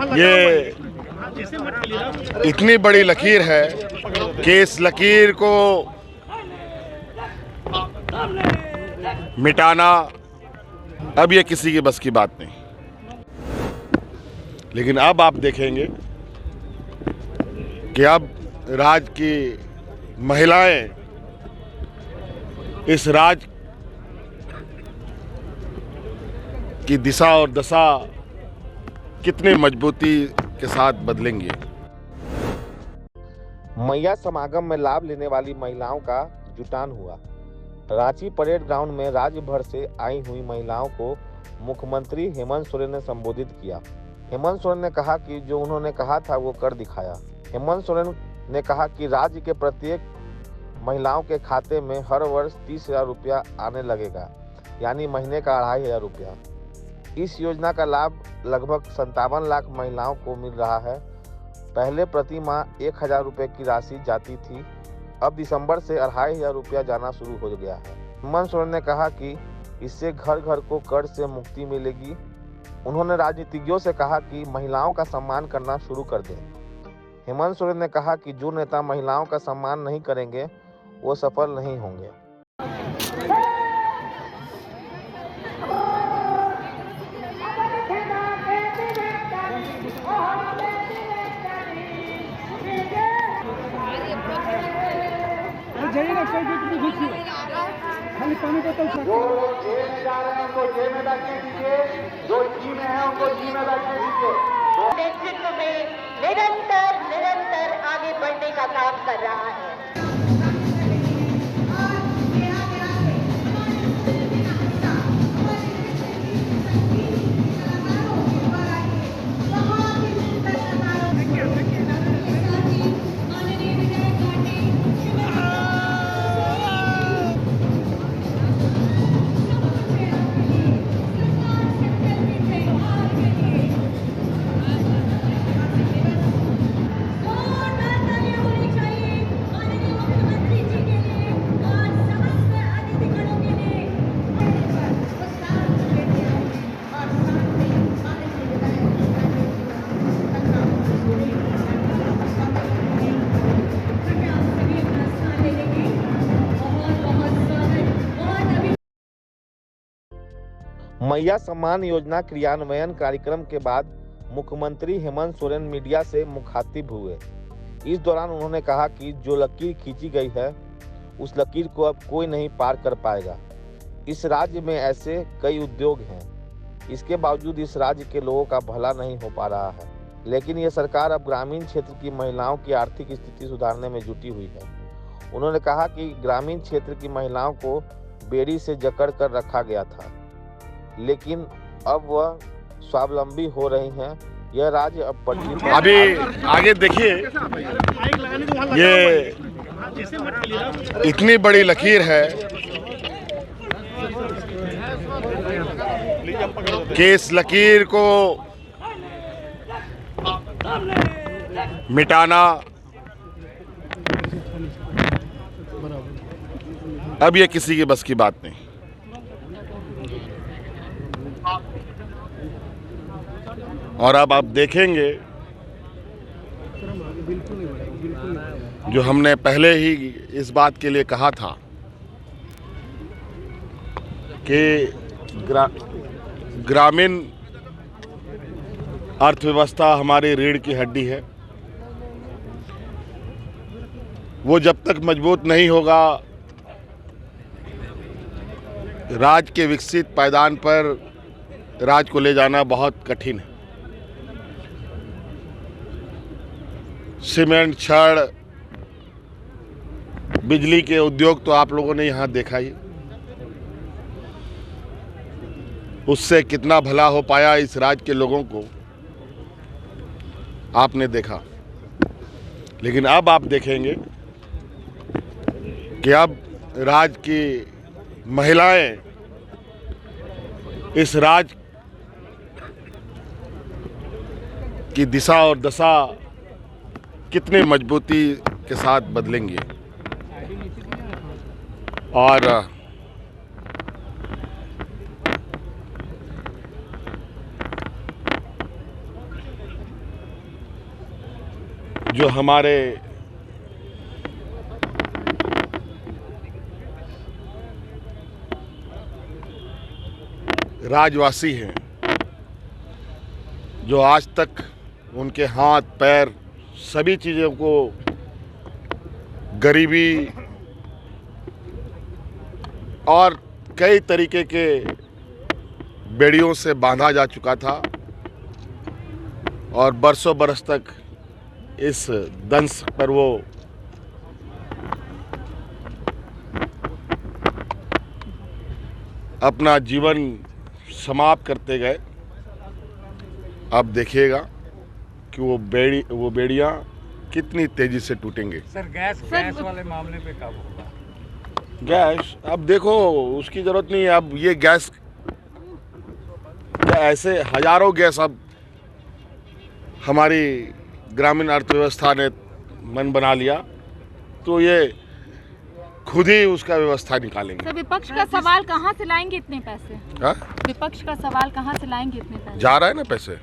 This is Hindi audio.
ये इतनी बड़ी लकीर है कि इस लकीर को मिटाना अब ये किसी के बस की बात नहीं। लेकिन अब आप देखेंगे कि अब राज्य की महिलाएं इस राज्य की दिशा और दशा कितनी मजबूती के साथ बदलेंगी। मैया समागम में लाभ लेने वाली महिलाओं का जुटान हुआ। रांची परेड ग्राउंड में राज्य भर से आई हुई महिलाओं को मुख्यमंत्री हेमंत सोरेन ने संबोधित किया। हेमंत सोरेन ने कहा कि जो उन्होंने कहा था वो कर दिखाया। हेमंत सोरेन ने कहा कि राज्य के प्रत्येक महिलाओं के खाते में हर वर्ष 30,000 रुपया आने लगेगा, यानी महीने का 2,500 रुपया। इस योजना का लाभ लगभग 57 लाख महिलाओं को मिल रहा है। पहले प्रति माह 1,000 रुपये की राशि जाती थी, अब दिसंबर से 2,500 रुपया जाना शुरू हो गया है। हेमंत सोरेन ने कहा कि इससे घर घर को कर्ज से मुक्ति मिलेगी। उन्होंने राजनीतिज्ञों से कहा कि महिलाओं का सम्मान करना शुरू कर दें। हेमंत सोरेन ने कहा कि जो नेता महिलाओं का सम्मान नहीं करेंगे वो सफल नहीं होंगे। जो लोग जेल में जा रहे हैं उनको जेल में बैठने दीजिए, जो जी में है उनको जी में बैठने दीजिए। नेतृत्व में निरंतर आगे बढ़ने का काम कर रहा है। मैया सम्मान योजना क्रियान्वयन कार्यक्रम के बाद मुख्यमंत्री हेमंत सोरेन मीडिया से मुखातिब हुए। इस दौरान उन्होंने कहा कि जो लकीर खींची गई है उस लकीर को अब कोई नहीं पार कर पाएगा। इस राज्य में ऐसे कई उद्योग हैं, इसके बावजूद इस राज्य के लोगों का भला नहीं हो पा रहा है। लेकिन ये सरकार अब ग्रामीण क्षेत्र की महिलाओं की आर्थिक स्थिति सुधारने में जुटी हुई है। उन्होंने कहा कि ग्रामीण क्षेत्र की महिलाओं को बेड़ी से जकड़ कर रखा गया था, लेकिन अब वह स्वावलंबी हो रही हैं। यह राज्य अब पटरी पर। अभी आगे देखिए, ये इतनी बड़ी लकीर है कि इस लकीर को मिटाना अब ये किसी के बस की बात नहीं। और अब आप देखेंगे जो हमने पहले ही इस बात के लिए कहा था कि ग्रामीण अर्थव्यवस्था हमारी रीढ़ की हड्डी है। वो जब तक मजबूत नहीं होगा, राज्य के विकसित पायदान पर राज्य को ले जाना बहुत कठिन है। सीमेंट, छड़, बिजली के उद्योग तो आप लोगों ने यहाँ देखा ही, उससे कितना भला हो पाया इस राज्य के लोगों को आपने देखा। लेकिन अब आप देखेंगे कि अब राज्य की महिलाएं इस राज्य की दिशा और दशा कितनी मजबूती के साथ बदलेंगी। और जो हमारे राजवासी हैं, जो आज तक उनके हाथ पैर सभी चीज़ों को गरीबी और कई तरीके के बेड़ियों से बांधा जा चुका था और बरसों बरस तक इस दंश पर वो अपना जीवन समाप्त करते गए। अब देखिएगा कि वो बेड़ियां कितनी तेजी से टूटेंगे। सर गैस वाले मामले पे कब होगा? गैस अब देखो, उसकी ज़रूरत नहीं है। अब ये गैस ऐसे हजारों गैस अब हमारी ग्रामीण अर्थव्यवस्था ने मन बना लिया, तो ये खुद ही उसका व्यवस्था निकालेंगे। सर विपक्ष का सवाल कहाँ से लाएंगे इतने पैसे? हाँ? विपक्ष का सवाल कहाँ से लाएंगे इतने पैसे? जा रहा है ना पैसे।